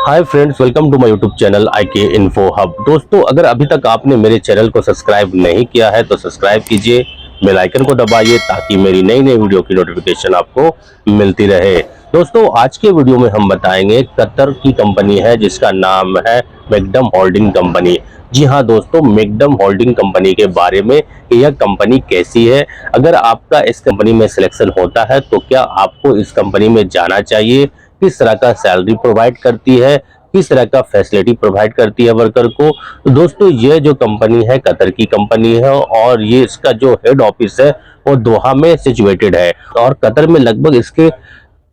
Hi friends, welcome to my YouTube channel IK info hub. दोस्तों, अगर अभी तक आपने मेरे चैनल को सब्सक्राइब नहीं किया है तो सब्सक्राइब कीजिए, बेल आइकन को दबाइए ताकि मेरी नई नई वीडियो की नोटिफिकेशन आपको मिलती रहे। दोस्तों, आज के वीडियो में हम बताएंगे कतर की कंपनी है जिसका नाम है मैग्डम होल्डिंग कंपनी। जी हाँ दोस्तों, मैग्डम होल्डिंग कंपनी के बारे में यह कंपनी कैसी है, अगर आपका इस कंपनी में सिलेक्शन होता है तो क्या आपको इस कंपनी में जाना चाहिए, किस तरह का सैलरी प्रोवाइड करती है, किस तरह का फैसिलिटी प्रोवाइड करती है वर्कर को। तो दोस्तों, ये जो कंपनी है कतर की कंपनी है और ये इसका जो हेड ऑफिस है वो दोहा में सिचुएटेड है और कतर में लगभग इसके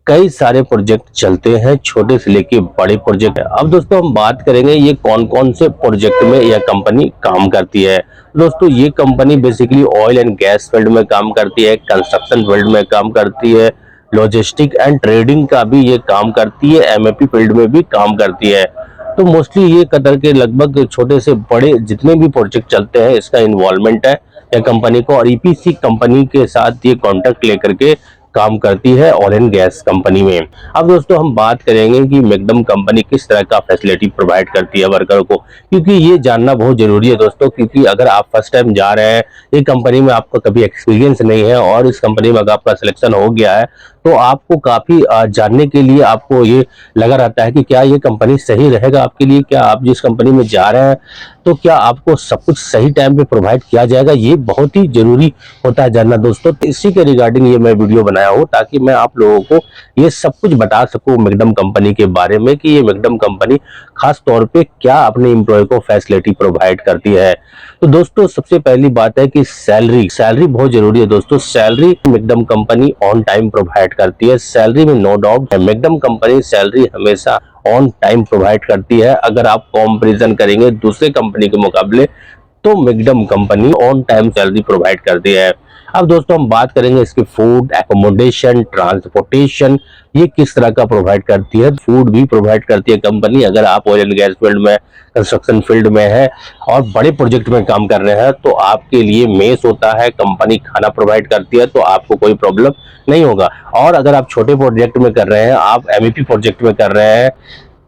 कई सारे प्रोजेक्ट चलते हैं, छोटे से लेके बड़े प्रोजेक्ट। अब दोस्तों हम बात करेंगे ये कौन कौन से प्रोजेक्ट में यह कंपनी काम करती है। दोस्तों, ये company basically oil and gas field में काम करती है, कंस्ट्रक्शन फील्ड में काम करती है, लॉजिस्टिक एंड ट्रेडिंग का भी ये काम करती है, एमएपी फील्ड में भी काम करती है। तो मोस्टली ये कतर के लगभग छोटे से बड़े जितने भी प्रोजेक्ट चलते हैं इसका इन्वॉल्वमेंट है या कंपनी को, और ईपीसी कंपनी के साथ ये कॉन्ट्रैक्ट लेकर के काम करती है ऑयल एंड गैस कंपनी में। अब दोस्तों हम बात करेंगे कि मैग्डम कंपनी किस तरह का फैसिलिटी प्रोवाइड करती है वर्कर को, क्योंकि ये जानना बहुत जरूरी है दोस्तों। क्योंकि अगर आप फर्स्ट टाइम जा रहे हैं, ये कंपनी में आपका कभी एक्सपीरियंस नहीं है और इस कंपनी में अगर आपका सिलेक्शन हो गया है तो आपको काफी जानने के लिए आपको ये लगा रहता है कि क्या ये कंपनी सही रहेगा आपके लिए, क्या आप जिस कंपनी में जा रहे हैं तो क्या आपको सब कुछ सही टाइम पे प्रोवाइड किया जाएगा, ये बहुत ही जरूरी होता है जानना दोस्तों। तो इसी के रिगार्डिंग ये मैं वीडियो बनाया हूँ ताकि मैं आप लोगों को ये सब कुछ बता सकूं मैग्डम कंपनी के बारे में कि ये मैग्डम कंपनी खास तौर पे क्या अपने एम्प्लॉय को फैसिलिटी प्रोवाइड करती है। तो दोस्तों, सबसे पहली बात है कि सैलरी बहुत जरूरी है दोस्तों। Salary Magdum company on time provide करती है, सैलरी में no doubt Magdum company salary हमेशा ऑन टाइम प्रोवाइड करती है। अगर आप कंपैरिजन करेंगे दूसरे कंपनी के मुकाबले तो macadam company on time salary provide करती है। अब दोस्तों हम बात करेंगे इसके फूड, एकोमोडेशन, ट्रांसपोर्टेशन ये किस तरह का प्रोवाइड करती है। फूड भी प्रोवाइड करती है कंपनी, अगर आप ऑयल एंड गैस फील्ड में, कंस्ट्रक्शन फील्ड में है और बड़े प्रोजेक्ट में काम कर रहे हैं तो आपके लिए मेस होता है, कंपनी खाना प्रोवाइड करती है तो आपको कोई प्रॉब्लम नहीं होगा। और अगर आप छोटे प्रोजेक्ट में कर रहे हैं, आप एमईपी प्रोजेक्ट में कर रहे हैं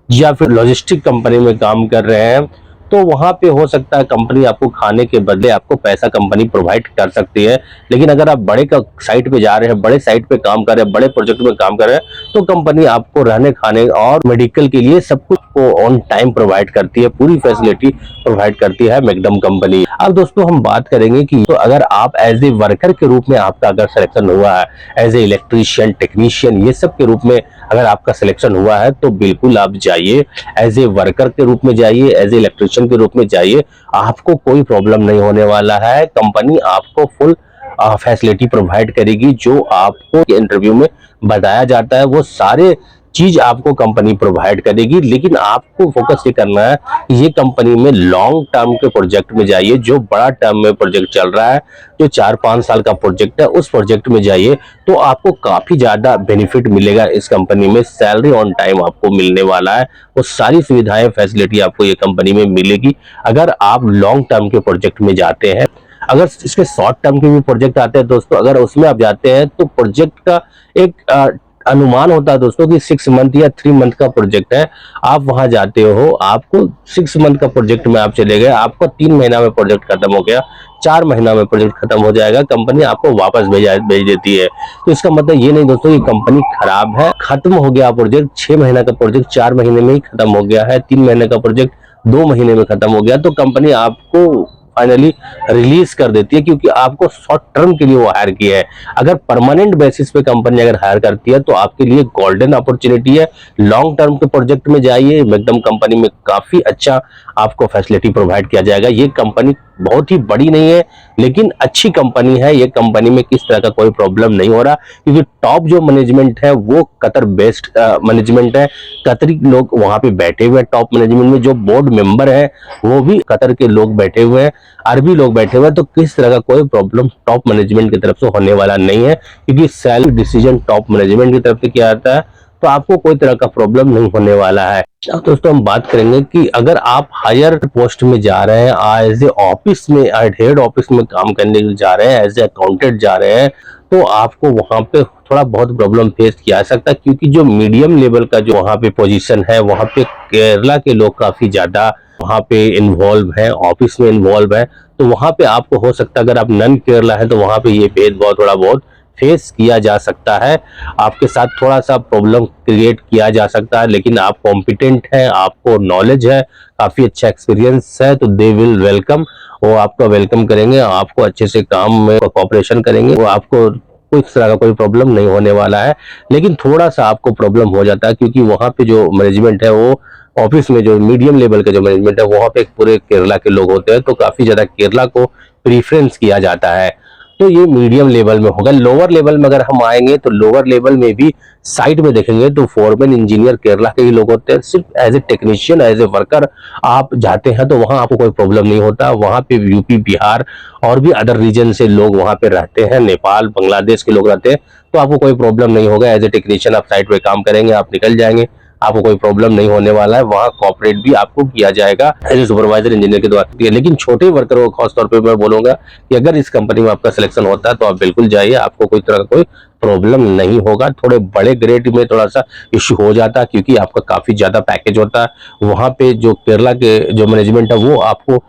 या फिर लॉजिस्टिक कंपनी में काम कर रहे हैं तो वहां पे हो सकता है कंपनी आपको खाने के बदले आपको पैसा कंपनी प्रोवाइड कर सकती है। लेकिन अगर आप बड़े का साइट पे जा रहे हैं, बड़े साइट पे काम कर रहे हैं, बड़े प्रोजेक्ट में काम कर रहे हैं तो कंपनी आपको रहने खाने और मेडिकल के लिए सब कुछ को ऑन टाइम प्रोवाइड करती है, पूरी फैसिलिटी प्रोवाइड करती है मैग्डम कंपनी। अब दोस्तों हम बात करेंगे कि तो अगर आप एज ए वर्कर के रूप में आपका अगर सिलेक्शन हुआ है, एज ए इलेक्ट्रीशियन, टेक्नीशियन ये सब के रूप में अगर आपका सिलेक्शन हुआ है तो बिल्कुल आप जाइए, एज ए वर्कर के रूप में जाइए, एज ए इलेक्ट्रीशियन के रूप में जाइए, आपको कोई प्रॉब्लम नहीं होने वाला है। कंपनी आपको फुल फैसिलिटी प्रोवाइड करेगी, जो आपको इंटरव्यू में बताया जाता है वो सारे चीज आपको कंपनी प्रोवाइड करेगी। लेकिन आपको फोकस ये करना है कि ये कंपनी में लॉन्ग टर्म के प्रोजेक्ट में जाइए, जो बड़ा टर्म में प्रोजेक्ट चल रहा है, जो 4-5 साल का प्रोजेक्ट है उस प्रोजेक्ट में जाइए तो आपको काफी ज्यादा बेनिफिट मिलेगा। इस कंपनी में सैलरी ऑन टाइम आपको मिलने वाला है, वो सारी सुविधाएं फैसिलिटी आपको ये कंपनी में मिलेगी अगर आप लॉन्ग टर्म के प्रोजेक्ट में जाते हैं। अगर इसके शॉर्ट टर्म के भी प्रोजेक्ट आते हैं दोस्तों, अगर उसमें आप जाते हैं तो प्रोजेक्ट का एक अनुमान होता है दोस्तों कि 6 मंथ या 3 मंथ का प्रोजेक्ट है, आप वहां जाते हो, आपको 6 मंथ का प्रोजेक्ट में आप चले गए, आपको 3 महीना में प्रोजेक्ट खत्म हो गया, 4 महीना में प्रोजेक्ट खत्म हो जाएगा, कंपनी आपको वापस भेज देती है। तो इसका मतलब ये नहीं दोस्तों कि कंपनी खराब है, खत्म हो गया प्रोजेक्ट, 6 महीना का प्रोजेक्ट 4 महीने में ही खत्म हो गया है, 3 महीने का प्रोजेक्ट 2 महीने में खत्म हो गया तो कंपनी आपको फाइनली रिलीज कर देती है, क्योंकि आपको शॉर्ट टर्म के लिए वो हायर किया है। अगर परमानेंट बेसिस पे कंपनी अगर हायर करती है तो आपके लिए गोल्डन अपॉर्चुनिटी है, लॉन्ग टर्म के प्रोजेक्ट में जाइए, मैग्डम कंपनी में काफी अच्छा आपको फैसिलिटी प्रोवाइड किया जाएगा। ये कंपनी बहुत ही बड़ी नहीं है लेकिन अच्छी कंपनी है, ये कंपनी में किस तरह का कोई प्रॉब्लम नहीं हो रहा, क्योंकि टॉप जो मैनेजमेंट है वो कतर बेस्ड मैनेजमेंट है, कतरी लोग वहां पे बैठे हुए हैं टॉप मैनेजमेंट में, जो बोर्ड मेंबर है वो भी कतर के लोग बैठे हुए हैं, अरबी लोग बैठे हुए हैं। तो किस तरह का कोई प्रॉब्लम टॉप मैनेजमेंट की तरफ से होने वाला नहीं है, क्योंकि सैलरी डिसीजन टॉप मैनेजमेंट की तरफ से किया जाता है, तो आपको कोई तरह का प्रॉब्लम नहीं होने वाला है। अब दोस्तों हम बात करेंगे कि अगर आप हायर पोस्ट में जा रहे हैं, एज ए ऑफिस में, हेड ऑफिस में काम करने के लिए जा रहे हैं, एज ए अकाउंटेंट जा रहे हैं, तो आपको वहां पे थोड़ा बहुत प्रॉब्लम फेस किया जा सकता है, क्योंकि जो मीडियम लेवल का जो वहां पे पोजीशन है, वहां पे केरला के लोग काफी ज्यादा वहां पे इन्वॉल्व है, ऑफिस में इन्वॉल्व है। तो वहां पे आपको हो सकता है, अगर आप नन केरला है, तो वहां पे ये भेदभाव थोड़ा बहुत फेस किया जा सकता है, आपके साथ थोड़ा सा प्रॉब्लम क्रिएट किया जा सकता है। लेकिन आप कॉम्पिटेंट हैं, आपको नॉलेज है, काफी अच्छा एक्सपीरियंस है, तो दे विल वेलकम, वो आपका वेलकम करेंगे, आपको अच्छे से काम में कोऑपरेशन करेंगे, वो आपको कोई इस तरह का कोई प्रॉब्लम नहीं होने वाला है। लेकिन थोड़ा सा आपको प्रॉब्लम हो जाता है, क्योंकि वहां पे जो मैनेजमेंट है, वो ऑफिस में जो मीडियम लेवल का जो मैनेजमेंट है, वहां पे पूरे केरला के लोग होते हैं, तो काफी ज्यादा केरला को प्रीफरेंस किया जाता है। तो ये मीडियम लेवल में होगा। लोअर लेवल में अगर हम आएंगे, तो लोअर लेवल में भी साइट में देखेंगे तो फोरमैन इंजीनियर केरला के ही लोग होते हैं। सिर्फ as a technician, as a worker आप जाते हैं, तो वहां आपको कोई प्रॉब्लम नहीं होता। वहां पे यूपी, बिहार और भी अदर रीजन से लोग वहां पे रहते हैं, नेपाल, बांग्लादेश के लोग रहते हैं, तो आपको कोई प्रॉब्लम नहीं होगा। एज ए टेक्नीशियन आप साइट पे काम करेंगे, आप निकल जाएंगे, आपको कोई प्रॉब्लम नहीं होने वाला है। वहां कॉपरेट भी आपको किया जाएगा एज ए सुपरवाइजर इंजीनियर के द्वारा। लेकिन छोटे वर्करों को खासतौर पे मैं बोलूंगा कि अगर इस कंपनी में आपका सिलेक्शन होता है, तो आप बिल्कुल जाइए, आपको कोई तरह का कोई प्रॉब्लम नहीं होगा। थोड़े बड़े ग्रेड में थोड़ा सा इश्यू हो जाता है, क्योंकि आपका काफी ज्यादा पैकेज होता है। वहां पे जो केरला के जो मैनेजमेंट है, वो आपको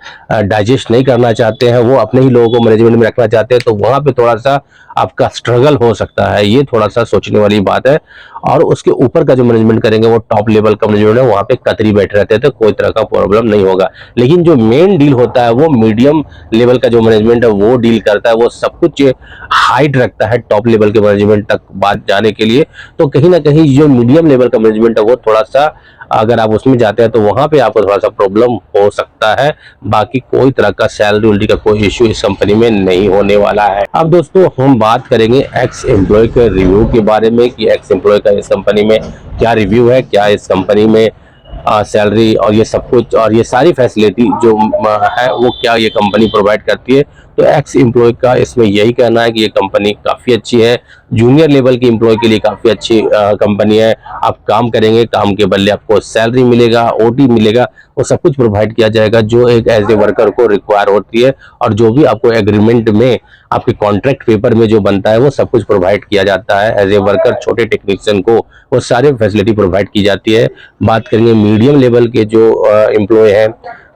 डाइजेस्ट नहीं करना चाहते हैं, वो अपने ही लोगों को मैनेजमेंट में रखना चाहते हैं, तो वहां पे थोड़ा सा आपका स्ट्रगल हो सकता है। ये थोड़ा सा सोचने वाली बात है। और उसके ऊपर का जो मैनेजमेंट करेंगे, वो टॉप लेवल का मैनेजमेंट है, वहां पे कतरी बैठे रहते हैं, तो कोई तरह का प्रॉब्लम नहीं होगा। लेकिन जो मेन डील होता है, वो मीडियम लेवल का जो मैनेजमेंट है, वो डील करता है, वो सब कुछ हाइट रखता है टॉप लेवल के मैनेजमेंट तक बात जाने के लिए। तो कहीं ना कहीं जो मीडियम लेवल का मैनेजमेंट है, वो थोड़ा सा, अगर आप उसमें जाते हैं, तो वहां पे आपको थोड़ा सा प्रॉब्लम हो सकता है। बाकी कोई तरह का सैलरी उल्टी का कोई इश्यू इस कंपनी में नहीं होने वाला है। अब दोस्तों हम बात करेंगे एक्स एम्प्लॉय के रिव्यू के बारे में, कि एक्स एम्प्लॉय का इस कंपनी में क्या रिव्यू है, क्या इस कंपनी में सैलरी और ये सब कुछ और ये सारी फैसिलिटी जो है, वो क्या ये कंपनी प्रोवाइड करती है। तो एक्स एम्प्लॉय का इसमें यही कहना है कि ये कंपनी काफ़ी अच्छी है, जूनियर लेवल की एम्प्लॉय के लिए काफ़ी अच्छी कंपनी है। आप काम करेंगे, काम के बदले आपको सैलरी मिलेगा, ओटी मिलेगा, वो सब कुछ प्रोवाइड किया जाएगा जो एक एज ए वर्कर को रिक्वायर होती है। और जो भी आपको एग्रीमेंट में, आपके कॉन्ट्रैक्ट पेपर में जो बनता है, वो सब कुछ प्रोवाइड किया जाता है। एज ए वर्कर छोटे टेक्नीशियन को वो सारे फैसिलिटी प्रोवाइड की जाती है। बात करेंगे मीडियम लेवल के जो एम्प्लॉय हैं,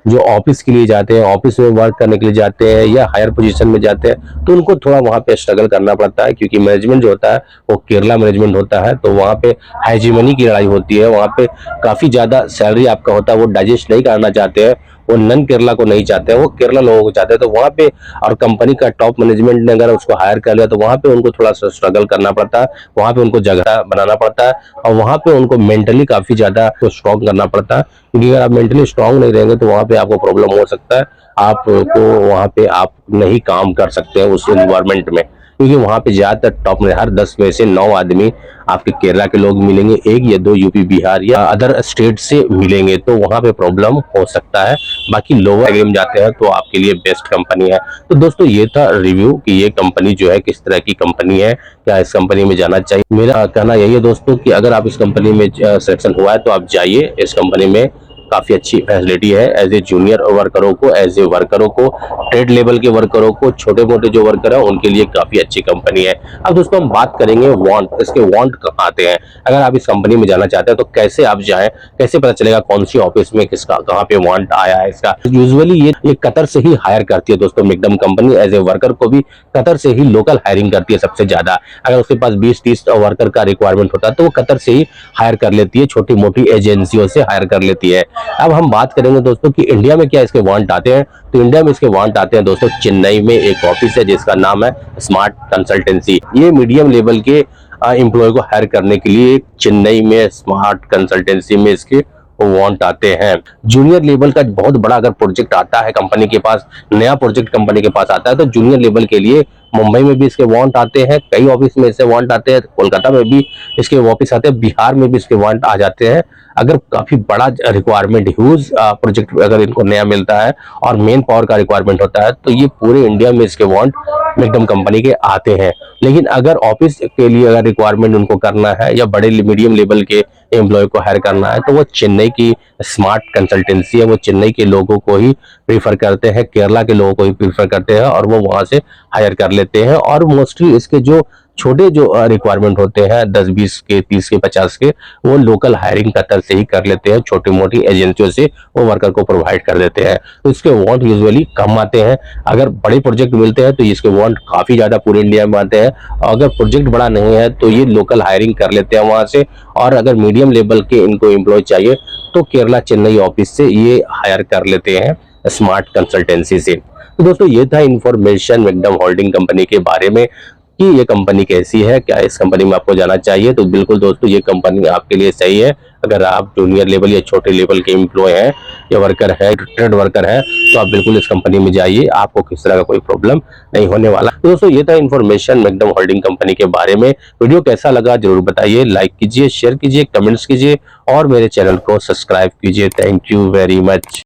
जो ऑफिस के लिए जाते हैं, ऑफिस में वर्क करने के लिए जाते हैं, या हायर पोजीशन में जाते हैं, तो उनको थोड़ा वहां पे स्ट्रगल करना पड़ता है, क्योंकि मैनेजमेंट जो होता है, वो केरला मैनेजमेंट होता है। तो वहां पे हेजीमनी की लड़ाई होती है, वहां पे काफी ज्यादा सैलरी आपका होता है, वो डाइजेस्ट नहीं करना चाहते हैं, वो नन केरला को नहीं चाहते हैं, वो केरला लोगों को चाहते हैं। तो वहां पे, और कंपनी का टॉप मैनेजमेंट ने अगर उसको हायर कर लिया, तो वहां पे उनको थोड़ा सा स्ट्रगल करना पड़ता है, वहां पे उनको जगह बनाना पड़ता है, और वहां पे उनको मेंटली काफी ज्यादा स्ट्रॉन्ग करना पड़ता है। क्योंकि अगर आप मेंटली स्ट्रांग नहीं रहेंगे, तो वहां पे आपको प्रॉब्लम हो सकता है, आपको वहां पे आप नहीं काम कर सकते हैं उस एनवायरमेंट में। क्योंकि वहां पे ज्यादातर टॉप में हर 10 में से 9 आदमी आपके केरला के लोग मिलेंगे, 1 या 2 यूपी, बिहार या अदर स्टेट से मिलेंगे, तो वहां पे प्रॉब्लम हो सकता है। बाकी लोअर एग्री जाते हैं, तो आपके लिए बेस्ट कंपनी है। तो दोस्तों ये था रिव्यू कि ये कंपनी जो है किस तरह की कंपनी है, क्या इस कंपनी में जाना चाहिए। मेरा कहना यही है दोस्तों कि अगर आप इस कंपनी में सिलेक्शन हुआ है, तो आप जाइए इस कंपनी में। काफी अच्छी फैसिलिटी है एज ए जूनियर वर्करों को, एज ए वर्करों को, ट्रेड लेवल के वर्करों को, छोटे मोटे जो वर्कर है उनके लिए काफी अच्छी कंपनी है। अब दोस्तों हम बात करेंगे वांट, इसके वांट कहाँ आते हैं। अगर आप इस कंपनी में जाना चाहते हैं, तो कैसे आप जाएं, कैसे पता चलेगा कौन सी ऑफिस में किसका कहाँ पे वांट आया है इसका। यूजुअली ये कतर से ही हायर करती है दोस्तों, मेकडम कंपनी एज ए वर्कर को भी कतर से ही लोकल हायरिंग करती है सबसे ज्यादा। अगर उसके पास 20-30 वर्कर का रिक्वायरमेंट होता है, तो वो कतर से ही हायर कर लेती है, छोटी मोटी एजेंसियों से हायर कर लेती है। अब हम बात करेंगे दोस्तों कि इंडिया में क्या इसके वांट आते हैं। तो इंडिया में इसके वांट आते हैं दोस्तों, चेन्नई में एक ऑफिस है जिसका नाम है स्मार्ट कंसल्टेंसी। ये मीडियम लेवल के एम्प्लॉय को हायर करने के लिए चेन्नई में स्मार्ट कंसल्टेंसी में इसके वांट आते हैं। जूनियर लेवल का बहुत बड़ा अगर प्रोजेक्ट आता है कंपनी के पास, नया प्रोजेक्ट कंपनी के पास आता है, तो जूनियर लेवल के लिए मुंबई में भी इसके वांट आते हैं, कई ऑफिस में इससे वांट आते हैं, कोलकाता में भी इसके ऑफिस आते हैं, बिहार में भी इसके वांट आ जाते हैं। अगर काफी बड़ा रिक्वायरमेंट, ह्यूज प्रोजेक्ट अगर इनको नया मिलता है और मेन पावर का रिक्वायरमेंट होता है, तो ये पूरे इंडिया में इसके वांट मैग्डम कंपनी के आते हैं। लेकिन अगर ऑफिस के लिए अगर रिक्वायरमेंट उनको करना है या बड़े मीडियम लेवल के एम्प्लॉय को हायर करना है, तो वो चेन्नई की स्मार्ट कंसल्टेंसी है, वो चेन्नई के लोगों को ही प्रीफर करते हैं, केरला के लोगों को ही प्रीफर करते हैं और वो वहां से हायर कर लेते हैं। और मोस्टली इसके जो छोटे जो रिक्वायरमेंट होते हैं 10-20 के, 30 के, 50 के, वो लोकल हायरिंग कतर से ही कर लेते हैं, छोटी मोटी एजेंसियों से वो वर्कर को प्रोवाइड कर देते हैं। तो इसके वांट यूजुअली कम आते हैं। अगर बड़े प्रोजेक्ट मिलते हैं तो इसके वांट काफी ज्यादा पूरे इंडिया में आते हैं, और अगर प्रोजेक्ट बड़ा नहीं है तो ये लोकल हायरिंग कर लेते हैं वहां से। और अगर मीडियम लेवल के इनको एम्प्लॉय चाहिए तो केरला चेन्नई ऑफिस से ये हायर कर लेते हैं स्मार्ट कंसल्टेंसी से। तो दोस्तों ये था इंफॉर्मेशन मैग्डम होल्डिंग कंपनी के बारे में कि ये कंपनी कैसी है, क्या इस कंपनी में आपको जाना चाहिए। तो बिल्कुल दोस्तों ये कंपनी आपके लिए सही है। अगर आप जूनियर लेवल या छोटे लेवल के एम्प्लॉय हैं या वर्कर है, ट्रेड वर्कर है, तो आप बिल्कुल इस कंपनी में जाइए, आपको किस तरह का कोई प्रॉब्लम नहीं होने वाला। तो दोस्तों ये था इंफॉर्मेशन मैग्डम होल्डिंग कंपनी के बारे में। वीडियो कैसा लगा जरूर बताइए, लाइक कीजिए, शेयर कीजिए, कमेंट्स कीजिए और मेरे चैनल को सब्सक्राइब कीजिए। Thank you very much.